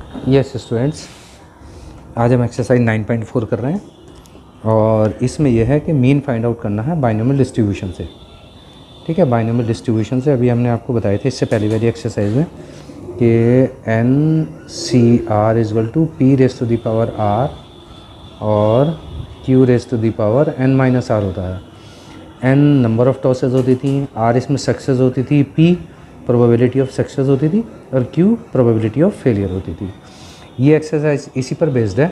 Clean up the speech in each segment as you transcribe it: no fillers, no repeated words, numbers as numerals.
Yes students, आज हम exercise 9.4 कर रहे हैं और इसमें यह है कि मीन फाइंड आउट करना है बाइनोमियल डिस्ट्रीब्यूशन से। ठीक है, बाइनोमियल डिस्ट्रीब्यूशन से अभी हमने आपको बताए थे इससे पहली वाली एक्सरसाइज में कि n C r equal to p raise to the power r और q raise to the power n minus r होता है। एन नंबर ऑफ टॉसेज होती थी, आर इसमें सक्सेस होती थी, पी प्रोबेबिलिटी ऑफ सक्सेस होती थी और क्यू प्रोबेबिलिटी ऑफ फेलियर होती थी। ये एक्सरसाइज इसी पर बेस्ड है।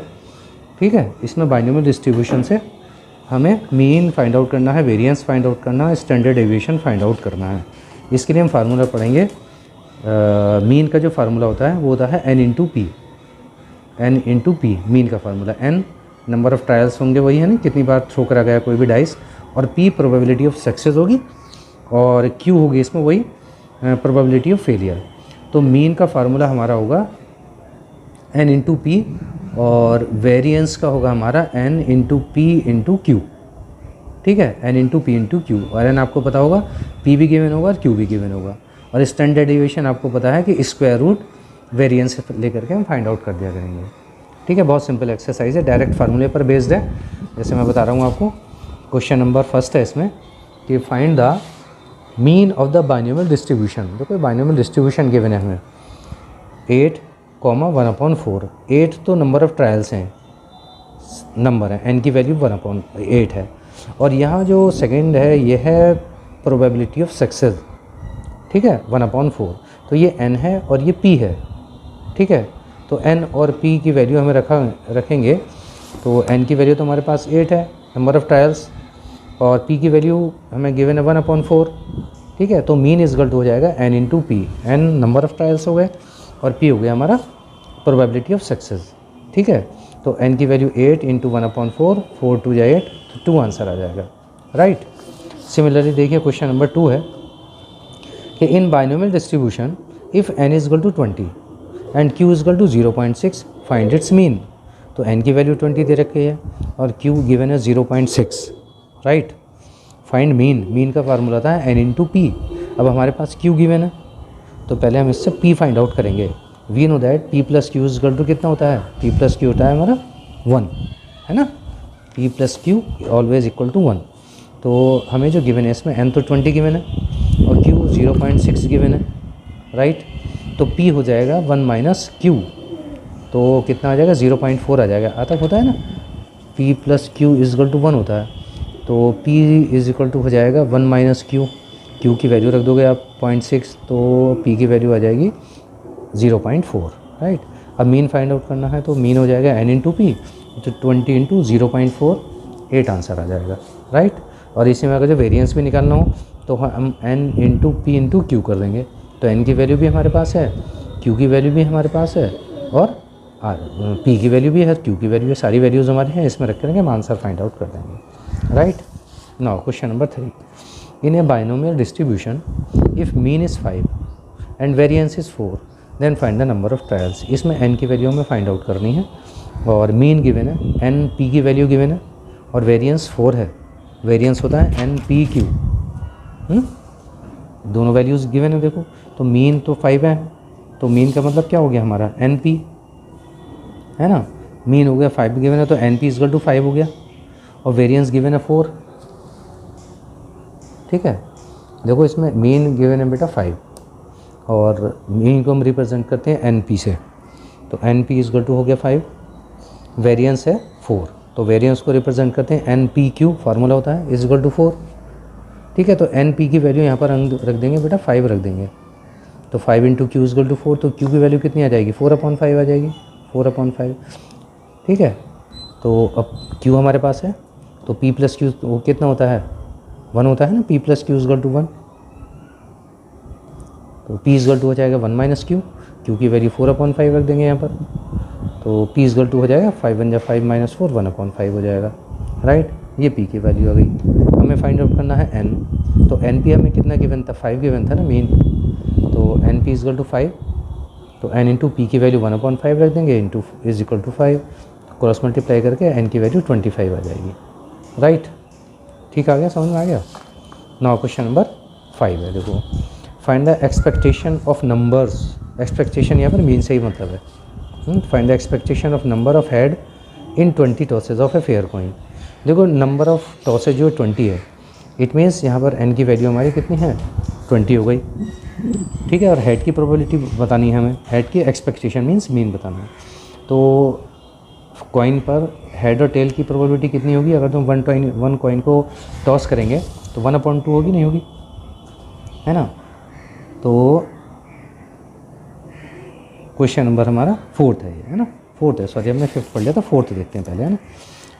ठीक है, इसमें बाइनोमियल डिस्ट्रीब्यूशन से हमें मीन फाइंड आउट करना है, वेरिएंस फाइंड आउट करना है, स्टैंडर्ड डेविएशन फाइंड आउट करना है। इसके लिए हम फार्मूला पढ़ेंगे। मीन का जो फार्मूला होता है वो होता है n into p. N into p mean का formula. N number of trials होंगे, वही है ना, कितनी बार थ्रो करा गया कोई भी डाइस, और पी प्रोबेबिलिटी ऑफ सक्सेस होगी और क्यू होगी इसमें वही प्रोबेबिलिटी ऑफ फेलियर। तो मीन का फार्मूला हमारा होगा एन इंटू पी और वेरिएंस का होगा हमारा n into p into q. ठीक है, n into p into q, और एन आपको पता होगा पी भी गिवन होगा और क्यू भी गिवन होगा, और स्टैंडर्ड डेविएशन आपको पता है कि स्क्वायर रूट वेरिएंस लेकर के हम फाइंड आउट कर दिया करेंगे। ठीक है, बहुत सिंपल एक्सरसाइज है, डायरेक्ट फार्मूले पर बेस्ड है। जैसे मैं बता रहा हूँ आपको, क्वेश्चन नंबर फर्स्ट है इसमें कि find the mean of the binomial distribution. देखो बाइनोमियल डिस्ट्रीब्यूशन गिवन है हमें 8, 1/4। 8 तो नंबर ऑफ ट्रायल्स हैं, नंबर है, n की वैल्यू 1/8 है, और यहाँ जो सेकंड है ये है प्रोबेबिलिटी ऑफ सक्सेस। ठीक है, 1/4, तो ये n है और ये p है। ठीक है, तो n और p की वैल्यू हमें रखेंगे, तो n की वैल्यू तो हमारे पास 8 है नंबर ऑफ ट्रायल्स, और p की वैल्यू हमें गिवन है 1/4। ठीक है, तो मीन इजगल टू हो जाएगा n into P. n number of trials हो गए और p हो गया हमारा प्रोबेबिलिटी ऑफ सक्सेस। ठीक है, तो n की वैल्यू 8 इंटू 1/4, 4 2 8, तो 2 आंसर आ जाएगा। राइट। सिमिलरली देखिए क्वेश्चन नंबर 2 है कि in binomial distribution if n equal to 20 and q equal to 0.6 find its mean. तो n की वैल्यू 20 दे रखी है और q गिवन है 0.6। Right, find mean. मीन का फार्मूला था n इंटू पी। अब हमारे पास q गिवन है, तो पहले हम इससे p फाइंड आउट करेंगे। We know that p plus q is equal to कितना होता है, p प्लस क्यू होता है हमारा 1, है ना, p plus q always equal to 1। तो हमें जो गिवन है इसमें n तो 20 गिवन है और q 0.6 गिवन है। राइट, तो p हो जाएगा 1 माइनस क्यू, तो कितना आ जाएगा 0.4 आ जाएगा। आता होता है ना, p plus q is equal to 1 होता है, तो p इज इक्वल टू हो जाएगा 1 माइनस क्यू। क्यू की वैल्यू रख दोगे आप 0.6, तो p की वैल्यू आ जाएगी 0.4। राइट, अब मीन फाइंड आउट करना है, तो मीन हो जाएगा n इंटू पी, तो 20 इंटू 0.4, 8 आंसर आ जाएगा। राइट, और इसी में अगर जो वेरिएंस भी निकालना हो तो हम n into p into Q कर देंगे। तो n की वैल्यू भी हमारे पास है, q की वैल्यू भी हमारे पास है, और p की वैल्यू भी है, q की वैल्यू है, सारी वैल्यूज़ हमारे हैं, इसमें रख करेंगे हम आंसर फाइंड आउट कर देंगे। Right, now question number 3, in a binomial distribution if mean is 5 and variance is 4 then find the number of trials. इसमें n की वैल्यू हमें फाइंड आउट करनी है और मीन गिवन है, n p की वैल्यू गिवन है और वेरिएंस 4 है। वेरिएंस होता है n p q, दोनों वैल्यूज़ गिवन है। देखो तो मीन तो 5 है, तो मीन का मतलब क्या हो गया हमारा n p, है ना, मीन हो गया 5 गिवन है, तो n p इजगल टू 5 हो गया, और वेरिएंस गिवन है 4। ठीक है, देखो इसमें मीन गिवन है बेटा 5 और मीन को हम रिप्रेजेंट करते हैं एन पी से, तो एन पी इजगल टू हो गया 5, वेरिएंस है 4, तो वेरिएंस को रिप्रेजेंट करते हैं एन पी क्यू, फार्मूला होता है इजगल टू 4। ठीक है, तो एन पी की वैल्यू यहाँ पर रख देंगे बेटा 5 रख देंगे, तो 5 इंटू क्यू इजगल टू 4, तो क्यू की वैल्यू कितनी आ जाएगी 4/5 आ जाएगी, 4/5। ठीक है, तो अब क्यू हमारे पास है, तो पी प्लस क्यू वो कितना होता है 1 होता है ना, p plus q is equal to 1, तो p इजगल टू हो जाएगा 1 माइनस क्यू, क्यू की वैल्यू 4/5 रख देंगे यहाँ पर, तो p इजगल टू हो जाएगा 5 1 5 माइनस 4, 1/5 हो जाएगा। राइट, ये p की वैल्यू आ गई। हमें फाइंड आउट करना है n, तो n p हमें कितना गिवन था, 5 गिवन था ना मीन, तो n p इजगल टू 5, तो n इंटू पी की वैल्यू 1/5 रख देंगे, into is equal to 5, cross multiply करके n की वैल्यू 25 आ जाएगी। राइट, ठीक आ गया, समझ में आ गया। नाउ क्वेश्चन नंबर 5 है, देखो find the expectation of numbers. Expectation यहाँ पर मीन से ही मतलब है, find the expectation of number of head in 20 tosses of a fair coin. देखो नंबर ऑफ टॉसेज जो 20 है, इट मीन्स यहाँ पर एन की वैल्यू हमारी कितनी है 20 हो गई, ठीक है। और हेड की प्रोबेबिलिटी बतानी है हमें, हेड की एक्सपेक्टेशन मीन्स मीन बताना है। तो कॉइन पर हेड और टेल की प्रोबेबिलिटी कितनी होगी, अगर तुम वन कॉइन को टॉस करेंगे तो 1/2 होगी, नहीं होगी, है ना। तो क्वेश्चन नंबर हमारा 4th है, ये है ना, 4th है, सॉरी हमने 5th पढ़ लिया था, 4th देखते हैं पहले, है ना।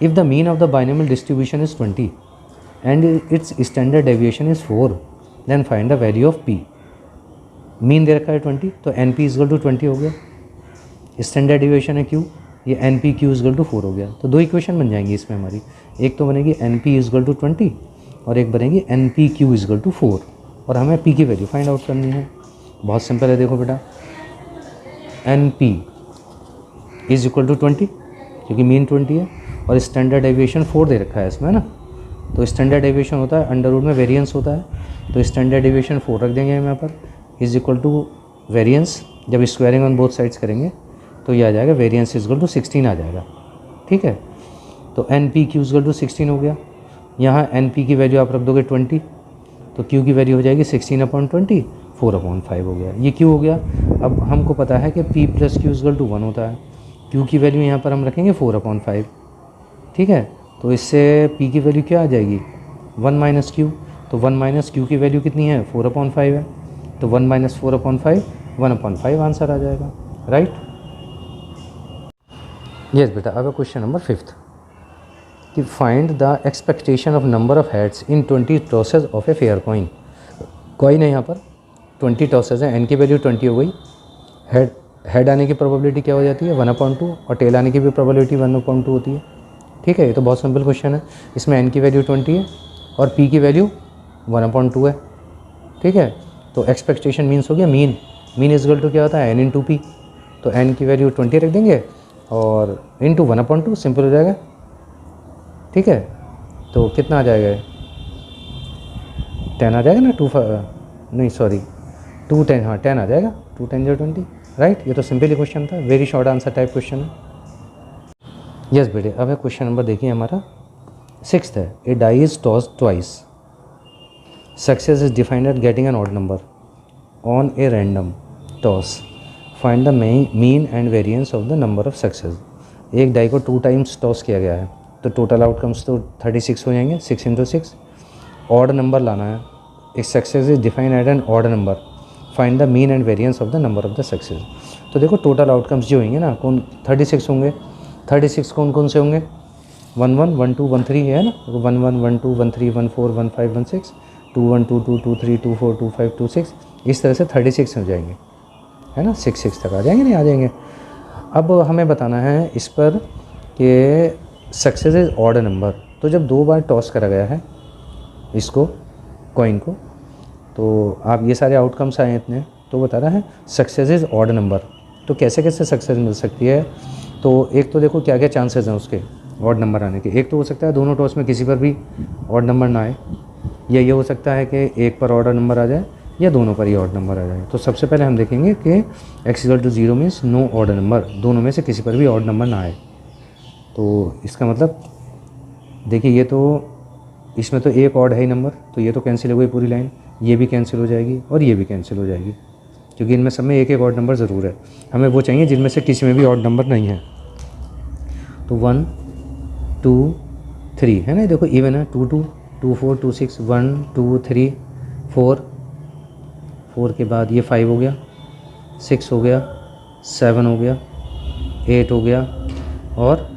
If the mean of the binomial distribution is 20 and its standard deviation is 4, then find the value of p. Mean दे रखा है 20, तो एन पी इजगल टू 20 हो गया, स्टैंडर्ड डेविएशन है क्यू, ये n p q is equal to 4 हो गया। तो दो इक्वेशन बन जाएंगी इसमें हमारी, एक तो बनेगी एन पी इजगल टू 20 और एक बनेगी n p q is equal to 4, और हमें पी की वैल्यू फाइंड आउट करनी है। बहुत सिंपल है, देखो बेटा, n p is equal to 20 क्योंकि मीन 20 है और स्टैंडर्ड डेविएशन 4 दे रखा है इसमें, है ना। तो स्टैंडर्ड डेविएशन होता है अंडर रूट में वेरिएंस होता है, तो स्टैंडर्ड डेविएशन 4 रख देंगे हम यहाँ पर, इज इक्वल टू वेरिएंस, जब स्क्वायरिंग ऑन बोथ साइड्स करेंगे तो ये आ जाएगा वेरिएंस इज इक्वल टू 16 आ जाएगा, ठीक है। तो n p q is equal to 16 हो गया, यहाँ एन पी की वैल्यू आप रख दोगे 20, तो क्यू की वैल्यू हो जाएगी 16/20, 4/5 हो गया, ये क्यू हो गया। अब हमको पता है कि p plus q is equal to 1 होता है, क्यू की वैल्यू यहाँ पर हम रखेंगे 4/5, ठीक है। तो इससे p की वैल्यू क्या आ जाएगी 1 माइनस क्यू, तो 1 माइनस क्यू की वैल्यू कितनी है 4/5 है, तो 1 माइनस 4/5 1/5 आंसर आ जाएगा, राइट। यस बेटा, अब क्वेश्चन नंबर 5th कि find the expectation of number of heads in 20 tosses of a fair coin. Coin है यहाँ पर 20 टॉसेज है, एन की वैल्यू 20 हो गई, हेड आने की प्रोबेबिलिटी क्या हो जाती है 1/2 और टेल आने की भी प्रोबेबिलिटी 1/2 होती है, ठीक है। ये तो बहुत सिंपल क्वेश्चन है, इसमें एन की वैल्यू 20 है और पी की वैल्यू 1/2 है, ठीक है। तो एक्सपेक्टेशन मीन्स हो गया mean, mean is equal to क्या होता है एन इंटू पी, तो एन की वैल्यू 20 रख देंगे और इंटू 1/2 सिंपल हो जाएगा, ठीक है। तो कितना आ जाएगा 10 आ जाएगा ना, 210, हाँ 10 आ जाएगा, 2 10 0 20, राइट। ये तो सिंपल ही क्वेश्चन था, very short answer type question है। यस बेटे, अब है क्वेश्चन नंबर देखिए हमारा 6th है, a die is toss twice, success is defined at getting an odd number on a random toss, find the mean and variance of the number of success. एक die को 2 times toss किया गया है, तो total outcomes तो 36 हो जाएंगे, 6 × 6, odd number लाना है, एक success is defined at an odd number, find the mean and variance of the number of the success. तो देखो टोटल आउटकम्स जो होंगे ना, कौन 36 होंगे, 36 कौन कौन से होंगे 1 1 1 2 1 3 है ना, 1 1 1 2 1 3 1 4 1 5 1 6 2 1 2 2 2 3 2 4 2 5 2 6, इस तरह से 36 हो जाएंगे, है ना, 6 6 तक आ जाएंगे, नहीं आ जाएंगे। अब हमें बताना है इस पर कि सक्सेस इज ऑड नंबर, तो जब 2 बार टॉस करा गया है इसको कॉइन को, तो आप ये सारे आउटकम्स आए इतने, तो बता रहा है सक्सेस इज ऑड नंबर। तो कैसे कैसे सक्सेस मिल सकती है, तो एक तो देखो क्या क्या चांसेस हैं उसके ऑड नंबर आने के। एक तो हो सकता है दोनों टॉस में किसी पर भी ऑड नंबर ना आए, या ये हो सकता है कि एक पर ऑड नंबर आ जाए या दोनों पर ही ऑड नंबर आ जाए। तो सबसे पहले हम देखेंगे कि x = 0 means no odd number, दोनों में से किसी पर भी ऑड नंबर ना आए। तो इसका मतलब देखिए, ये तो इसमें तो एक ऑड है ही नंबर, तो ये तो कैंसिल हो गई पूरी लाइन, ये भी कैंसिल हो जाएगी और ये भी कैंसिल हो जाएगी, क्योंकि इनमें सब में एक एक ऑड नंबर ज़रूर है। हमें वो चाहिए जिनमें से किसी में भी ऑड नंबर नहीं है। तो 1 2 3 है ना, देखो इवन है, 2 2 2 4 2 6 1 2 3 4 4 के बाद ये 5 हो गया, 6 हो गया, 7 हो गया, 8 हो गया और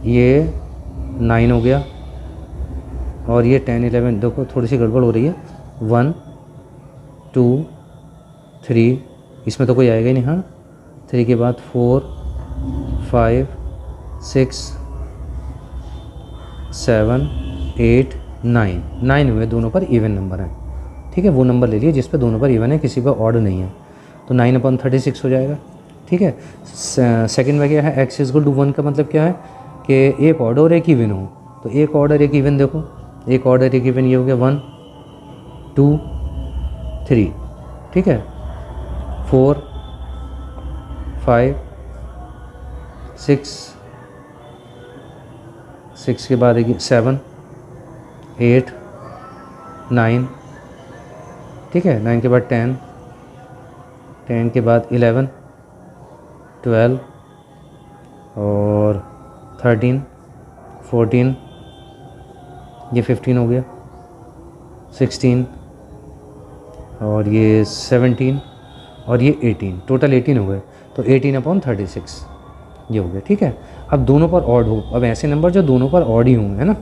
ये 9 हो गया और ये 10 11, देखो थोड़ी सी गड़बड़ हो रही है, 1 2 3, इसमें तो कोई आएगा ही नहीं, हाँ 3 के बाद 4 5 6 7 8 9 हुए, दोनों पर इवन नंबर है, ठीक है। वो नंबर ले लिए जिस पे दोनों पर इवन है, किसी पर ऑड नहीं है, तो 9/36 हो जाएगा, ठीक है। सेकंड में क्या है, x = 1 का मतलब क्या है कि एक ऑड और एक इवन हो, तो एक ऑड और एक इवन, देखो एक ऑड और एक इवन ये हो गया 1 2 3, ठीक है, 4 5 6, 6 के बाद 7 8 9, ठीक है, 9 के बाद 10, 10 के बाद 11 12 और 13 14, ये 15 हो गया, 16 और ये 17 और ये 18, टोटल 18 हो गए। तो 18/36 ये हो गया, ठीक है। अब दोनों पर ऑड हो, अब ऐसे नंबर जो दोनों पर ऑड ही होंगे, है ना।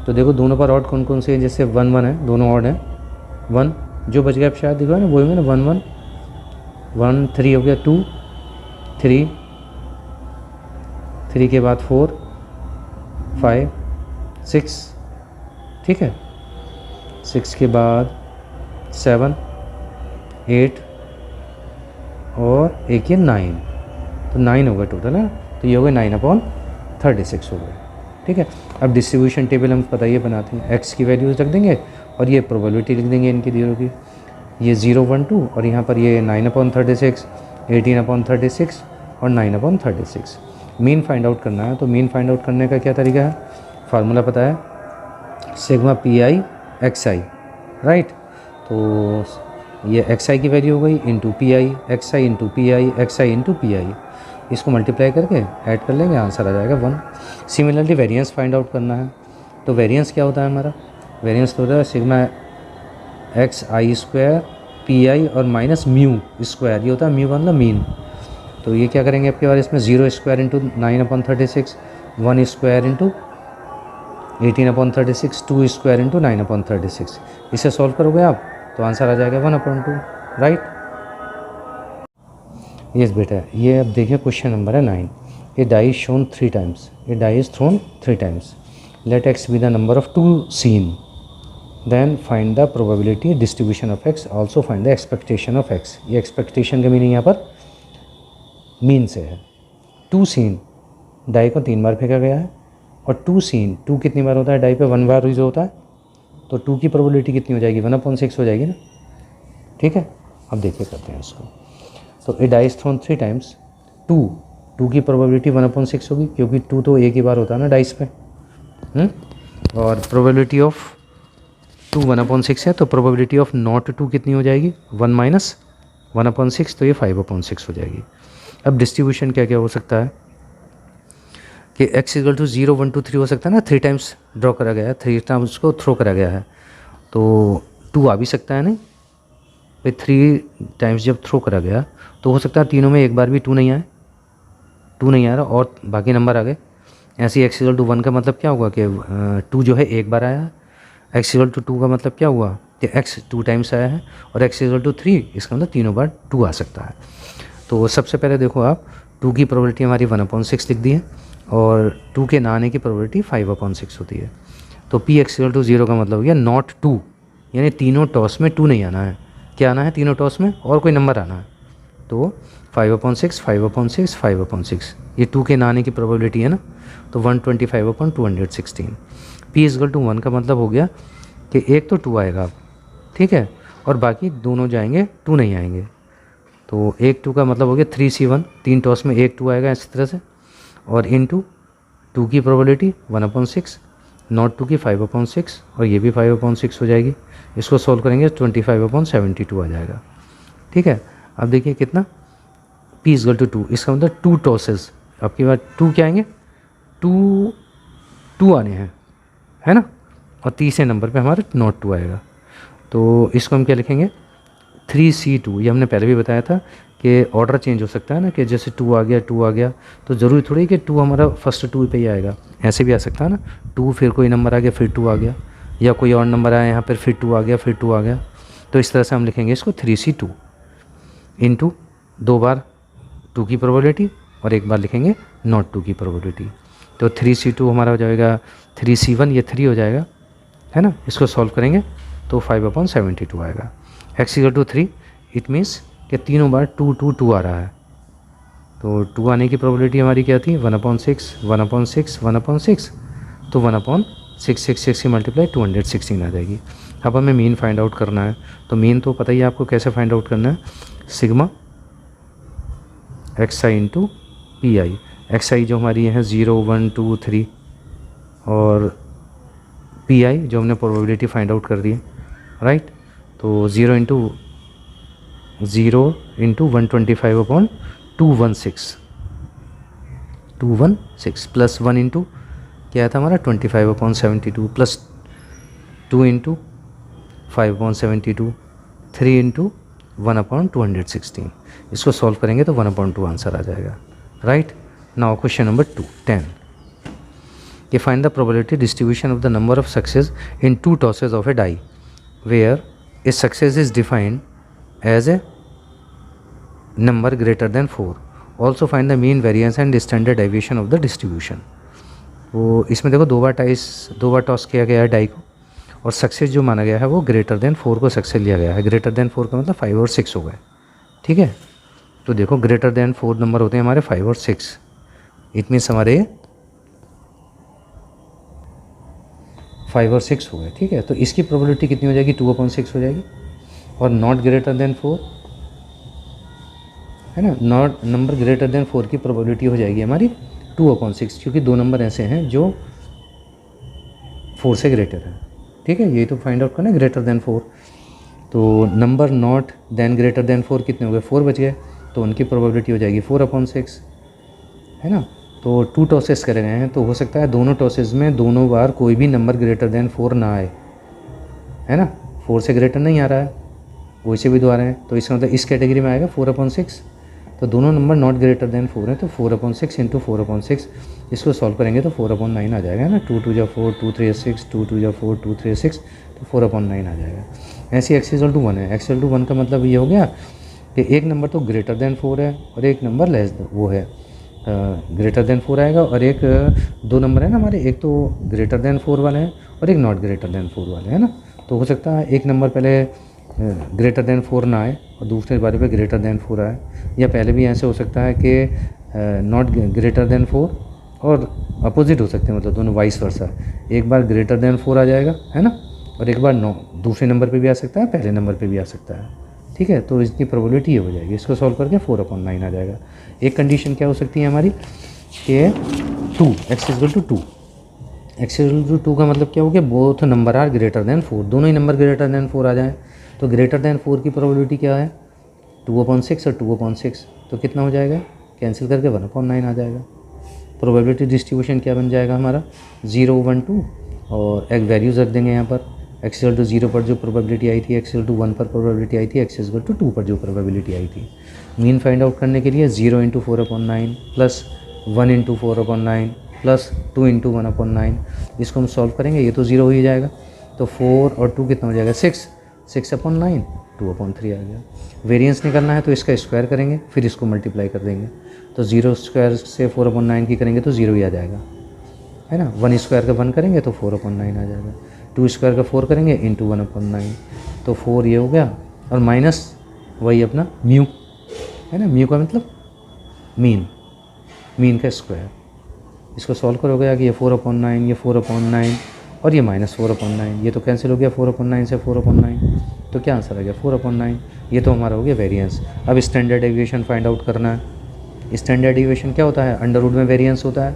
तो देखो दोनों पर ऑड कौन कौन से हैं, जैसे 1 1 है, दोनों ऑड हैं। 1 जो बच गया अब शायद दिखा ना, वो होंगे ना 1 1 1 3 हो गया, 2 3 3 के बाद 4 5 6, ठीक है, 6 के बाद 7 8 और एक ये 9, तो 9 हो गया टोटल, है। तो ये हो गया 9/36 हो गया, ठीक है। अब डिस्ट्रीब्यूशन टेबल हम पता ये बनाते हैं, एक्स की वैल्यूज़ रख देंगे और ये प्रोबेबिलिटी लिख देंगे इनकी जीरो की, ये 0 1 2 और यहाँ पर ये 9/36 18/36 और 9/36। मीन फाइंड आउट करना है, तो मीन फाइंड आउट करने का क्या तरीका है, फार्मूला पता है, सिग्मा PI XI, राइट। तो ये XI की वैल्यू हो गई into PI, XI into PI, XI into PI, इसको मल्टीप्लाई करके ऐड कर लेंगे, आंसर आ जाएगा 1। सिमिलरली वेरिएंस फाइंड आउट करना है, तो वेरिएंस क्या होता है हमारा, वेरिएंस तो होता है सिग्मा XI² PI और माइनस म्यू स्क्वायर, ये होता है म्यू मतलब मीन। तो ये क्या करेंगे आपके बार इसमें 0² इंटू 9/36, 1² इंटू 18/36, 2² इंटू 9/36, इसे सॉल्व करोगे आप तो आंसर आ जाएगा 1/2, राइट। यस बेटा, ये अब देखिए क्वेश्चन नंबर है 9। ए डाई इज शोन 3 times, a die is thrown 3 times, let x be the number of 2 seen, then find the probability distribution of x, also find the expectation of x। ये expectation का meaning यहाँ पर mean से है। 2 scene, die को 3 बार फेंका गया है और 2 सीन, 2 कितनी बार होता है डाई पे, 1 बार यूज होता है, तो 2 की प्रोबेबिलिटी कितनी हो जाएगी, 1/6 हो जाएगी ना, ठीक है। अब देखिए करते हैं इसको, तो ए डाई इज थ्रोन 3 टाइम्स, 2 की प्रोबेबिलिटी 1/6 होगी, क्योंकि 2 तो एक ही बार होता है ना डाइस पे, और प्रोबेबिलिटी ऑफ 2 1/6 है, तो प्रोबेबिलिटी ऑफ नॉट 2 कितनी हो जाएगी, 1 माइनस 1/6, तो ये 5/6 हो जाएगी। अब डिस्ट्रीब्यूशन क्या क्या हो सकता है कि x = 0 1 2 3 हो सकता है ना, 3 टाइम्स ड्रॉ करा गया है, 3 टाइम्स उसको थ्रो करा गया है, तो 2 आ भी सकता है नहीं भाई, 3 टाइम्स जब थ्रो करा गया तो हो सकता है तीनों में एक बार भी 2 नहीं आए, 2 नहीं आ रहा और बाकी नंबर आ गए। ऐसे ही x = 1 का मतलब क्या हुआ कि 2 जो है एक बार आया है, x = 2 का मतलब क्या हुआ कि x 2 टाइम्स आया है, और x = 3 इसका मतलब तीनों बार 2 आ सकता है। तो सबसे पहले देखो आप, 2 की प्रोबेबिलिटी हमारी 1/6 लिख दी है और 2 के ना आने की प्रोबेबिलिटी 5/6 होती है। तो Px = 0 का मतलब हो गया नॉट 2, यानी तीनों टॉस में 2 नहीं आना है, क्या आना है तीनों टॉस में, और कोई नंबर आना है। तो 5/6 5/6 5/6, ये 2 के ना आने की प्रोबेबिलिटी है ना, तो 125/216। P = 1 का मतलब हो गया कि एक तो 2 आएगा, ठीक है, और बाकी दोनों जाएंगे 2 नहीं आएंगे। तो एक 2 का मतलब हो गया 3C1, 3 टॉस में एक 2 आएगा इस तरह से, और इनटू 2 की प्रोबेबिलिटी 1/6, नॉट 2 की 5/6, और ये भी 5/6 हो जाएगी। इसको सॉल्व करेंगे 25/72 आ जाएगा, ठीक है। अब देखिए कितना, P = 2, इसका मतलब 2 टॉसेस, आपकी बात 2 क्या आएंगे, 2 आने हैं, है ना, और तीसरे नंबर पे हमारा नॉट 2 आएगा। तो इसको हम क्या लिखेंगे, 3C2, ये हमने पहले भी बताया था कि ऑर्डर चेंज हो सकता है ना, कि जैसे 2 आ गया, तो ज़रूरी थोड़ी कि 2 हमारा फर्स्ट 2 पे ही आएगा, ऐसे भी आ सकता है ना, 2 फिर कोई नंबर आ गया फिर 2 आ गया, या कोई और नंबर आया यहाँ पर फिर 2 आ गया फिर 2 आ गया। तो इस तरह से हम लिखेंगे इसको 3C2 इंटू 2 बार 2 की प्रोबेबिलिटी और एक बार लिखेंगे नॉट 2 की प्रोबेबिलिटी। तो 3C2 हमारा हो जाएगा 3C1, ये 3 हो जाएगा, है ना। इसको सॉल्व करेंगे तो 5/72 आएगा। x = 3, इट मीन्स कि तीनों बार 2 2 2 आ रहा है, तो 2 आने की प्रोबेबिलिटी हमारी क्या थी, 1/6 1/6 1/6, तो 1/666 से मल्टीप्लाई 216 आ जाएगी। अब हमें मीन फाइंड आउट करना है, तो मीन तो पता ही है आपको कैसे फाइंड आउट करना है, sigma x i into p i. X i जो हमारी है 0 1 2 3 और पी आई जो हमने प्रोबेबिलिटी फाइंड आउट कर दी है, राइट। तो 0 इंटू 125/216 प्लस 1 इंटू क्या था हमारा 25/72 प्लस 2 इंटू 5/72, 3 इंटू 1/216। इसको सॉल्व करेंगे तो 1/2 आंसर आ जाएगा, राइट। नाउ क्वेश्चन नंबर 10 कि find the probability distribution of the number of success in 2 tosses of a die where a success is defined as a number greater than 4। Also find the mean variance and standard deviation of the distribution. वो इसमें देखो दो बार toss किया गया है die को, और success जो माना गया है वो ग्रेटर देन 4 को सक्सेस लिया गया है। ग्रेटर देन 4 का मतलब 5 और 6 हो गए, ठीक है। तो देखो ग्रेटर देन 4 नंबर होते हैं हमारे 5 और 6, इट मीन्स हमारे 5 और 6 हो गए, ठीक है। तो इसकी प्रोबेबिलिटी कितनी हो जाएगी 2/6 हो जाएगी। और नॉट ग्रेटर देन 4 है ना, नॉट नंबर ग्रेटर देन 4 की प्रोबेबिलिटी हो जाएगी हमारी 2/6, क्योंकि दो नंबर ऐसे हैं जो 4 से ग्रेटर है, ठीक है। ये तो फाइंड आउट करना है ग्रेटर देन 4। तो number not then greater than 4 कितने हो गए 4 बच गए, तो उनकी प्रोबेबिलिटी हो जाएगी 4/6, है ना। तो 2 टॉसेस करे गए हैं, तो हो सकता है दोनों टॉसेस में दोनों बार कोई भी नंबर ग्रेटर देन 4 ना आए, है ना। 4 से ग्रेटर नहीं आ रहा है, वैसे भी दो आ रहे हैं, तो इसका मतलब इस कैटेगरी में आएगा 4/6। तो दोनों नंबर नॉट ग्रेटर देन 4 हैं, तो 4/6 इंटू 4/6 इसको सॉल्व करेंगे तो 4/9 आ जाएगा ना। 2 2 4 2 3 6 2 2 4 2 3 6, तो 4/9 आ जाएगा। ऐसे x = 1 है। x = 1 का मतलब ये हो गया कि एक नंबर तो ग्रेटर देन 4 है और एक नंबर लेस वो है ग्रेटर देन 4 आएगा, और एक दो नंबर है ना हमारे, एक तो ग्रेटर देन 4 वाले हैं और एक नॉट ग्रेटर देन 4 वाले हैं ना। तो हो सकता है एक नंबर पहले ग्रेटर देन 4 ना आए और दूसरे बारे पे ग्रेटर देन 4 आए, या पहले भी ऐसे हो सकता है कि नॉट ग्रेटर देन 4 और अपोजिट हो सकते हैं, मतलब दोनों वाइस वर्सा। एक बार ग्रेटर देन 4 आ जाएगा, है ना, और एक बार दूसरे नंबर पे भी आ सकता है, पहले नंबर पे भी आ सकता है, ठीक है। तो इसकी प्रोबेबिलिटी ये हो जाएगी, इसको सॉल्व करके 4/9 आ जाएगा। एक कंडीशन क्या हो सकती है हमारी कि 2 x = 2। x = 2 का मतलब क्या हो गया, both number are greater than 4, दोनों ही नंबर ग्रेटर देन 4 आ जाएँ। तो ग्रेटर देन 4 की प्रोबेबिलिटी क्या है 2/6 और 2/6, तो कितना हो जाएगा, कैंसिल करके 1/9 आ जाएगा। प्रोबेबिलिटी डिस्ट्रीब्यूशन क्या बन जाएगा हमारा 0 1 2, और एक वैल्यूज़ रख देंगे यहाँ पर। x = 0 पर जो प्रोबेबिलिटी आई थी, x = 1 पर प्रोबेबिलिटी आई थी, x = 2 पर जो प्रोबेबिलिटी आई थी। मीन फाइंड आउट करने के लिए 0 × 4/9 प्लस 1 × 4/9 प्लस 2 × 1/9, इसको हम सॉल्व करेंगे, ये तो 0 हो ही जाएगा। तो 4 और 2 कितना हो जाएगा 6/9, 2/3 आ गया। वेरिएंस निकालना है तो इसका स्क्वायर करेंगे, फिर इसको मल्टीप्लाई कर देंगे। तो 0 स्क्वायर से 4/9 की करेंगे तो 0 ही आ जाएगा, है ना। 1 स्क्वायर का 1 करेंगे तो 4/9 आ जाएगा। 2 स्क्वायर का 4 करेंगे इंटू 1/9, तो 4 ये हो गया, और माइनस वही अपना म्यू, है ना। म्यू का मतलब मीन का स्क्वायर। इसको सॉल्व करोगे कि ये 4/9, ये 4/9 और ये -4/9, ये तो कैंसिल हो गया 4/9 से 4/9, तो क्या आंसर आ गया 4/9। ये तो हमारा हो गया वेरिएंस। अब स्टैंडर्ड डेविएशन फाइंड आउट करना है। स्टैंडर्ड डेविएशन क्या होता है, अंडर रूट में वेरिएंस होता है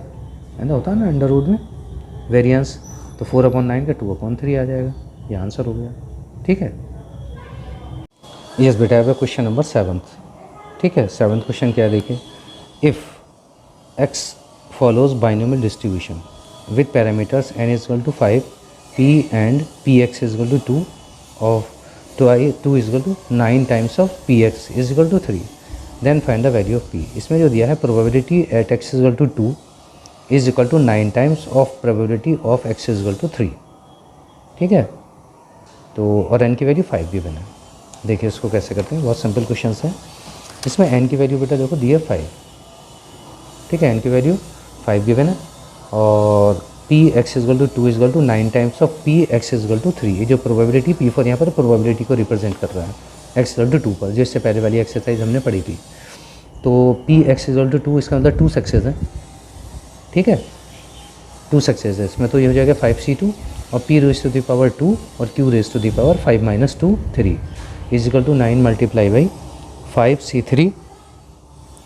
ना, होता है ना अंडर रूट में वेरिएंस। तो 4/9 का 2/3 आ जाएगा, ये आंसर हो गया, ठीक है। यस बेटा, अब क्वेश्चन नंबर 7, ठीक है। 7th क्वेश्चन क्या है देखिए, if x follows binomial distribution with parameters n = 5, p and px = 2 of 2 = 9 times of px = 3, then find the value of p। इसमें जो दिया है probability at x = 2 = 9 times of probability of x = 3, ठीक है। तो और n की वैल्यू 5 भी बना। देखिए इसको कैसे करते हैं, बहुत सिंपल क्वेश्चन है। इसमें n की वैल्यू बेटा देखो दी है 5, ठीक है। n की वैल्यू 5 गिवन है, और px = 2 = 9 टाइम्स ऑफ px = 3। ये जो प्रोबेबिलिटी p4 यहाँ पर प्रोबेबिलिटी को रिप्रेजेंट कर रहा है x = 2 पर, जिससे पहले वाली एक्सरसाइज हमने पढ़ी थी। तो px = 2, इसका मतलब 2 सक्सेस है, ठीक है, 2 सक्सेस है इसमें। तो ये हो जाएगा 5c2 और p⁻2 और q⁻5 - 2 3 = 9 × 5c3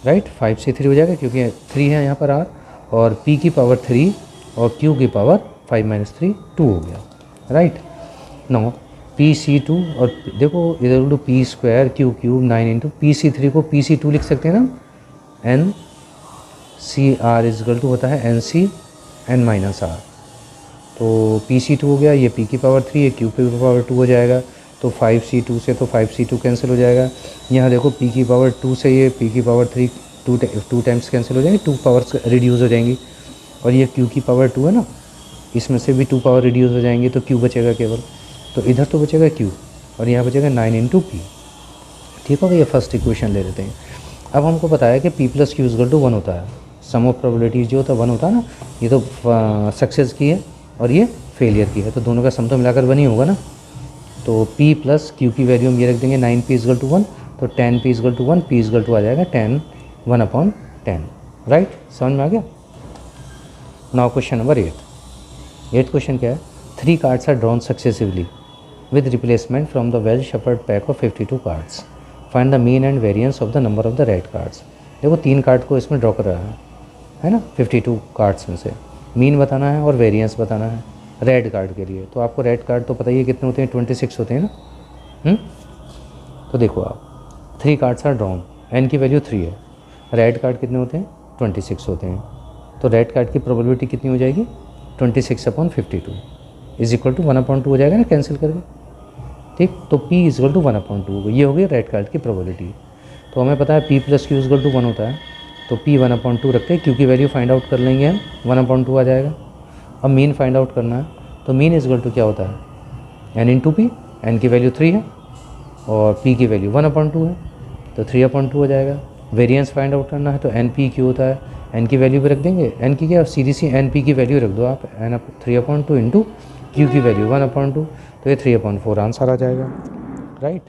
राइट। 5C3 हो जाएगा क्योंकि 3 है यहाँ पर R, और P की पावर 3 और Q की पावर 5 - 3 2 हो गया, राइट। नो PC2 और देखो इधर two P square Q cube 9 into PC3 को PC2 लिख सकते हैं ना, NCR इजगल टू होता है NC N - R। तो PC2 हो गया, ये P की पावर 3 है, Q की पावर 2 हो जाएगा, तो 5C2 से तो 5C2 कैंसिल हो जाएगा। यहाँ देखो P की पावर 2 से ये P की पावर 3 टू टाइम्स कैंसिल हो जाएंगे, 2 पावर्स रिड्यूस हो जाएंगी, और ये Q की पावर 2 है ना, इसमें से भी 2 पावर रिड्यूस हो जाएंगी, तो Q बचेगा केवल। तो इधर तो बचेगा Q और यहाँ बचेगा 9 इंटू P। ठीक हो गया, ये फर्स्ट इक्वेशन ले लेते हैं। अब हमको पता है कि P + Q = 1 होता है, सम ऑफ प्रोबेबिलिटीज जो होता है 1 होता है ना, ये तो सक्सेस की है और ये फेलियर की है, तो दोनों का सम तो मिलाकर 1 ही होगा ना। तो P + Q की वैल्यू हम ये रख देंगे 9P = 1, तो 10P = 1, P = आ जाएगा 10 1/10, राइट। समझ में आ गया। नाउ क्वेश्चन नंबर 8 क्वेश्चन क्या है, 3 cards are drawn successively with replacement from the well shuffled pack of 52 cards. Find the mean and variance of the number of the red cards. देखो 3 card को इसमें draw कर रहा है ना, 52 cards में से मीन बताना है और वेरिएंस बताना है रेड कार्ड के लिए। तो आपको रेड कार्ड तो पता ही है कितने होते हैं, 26 होते हैं ना। तो देखो आप 3 कार्ड्स आर ड्रॉन, एन की वैल्यू 3 है, रेड कार्ड कितने होते हैं 26 होते हैं, तो रेड कार्ड की प्रोबेबिलिटी कितनी हो जाएगी 26/52 = 1/2 हो जाएगा ना कैंसिल करके। ठीक, तो P = 1/2 हो गई, ये हो गई रेड कार्ड की प्रोबेबिलिटी। तो हमें पता है P + Q = 1 होता है, तो P 1/2 रखते हैं, Q की वैल्यू फाइंड आउट कर लेंगे हम, 1/2 आ जाएगा। अब मीन फाइंड आउट करना है, तो मीन = क्या होता है N × P, N की वैल्यू 3 है और P की वैल्यू 1/2 है, तो 3/2 हो जाएगा। वेरिएंस फाइंड आउट करना है, तो NP Q होता है, N की वैल्यू भी रख देंगे, N की क्या सीधी सी NP की वैल्यू रख दो आप, 3/2 इंटू Q की वैल्यू 1/2, तो ये 3/4 आंसर आ जाएगा, राइट।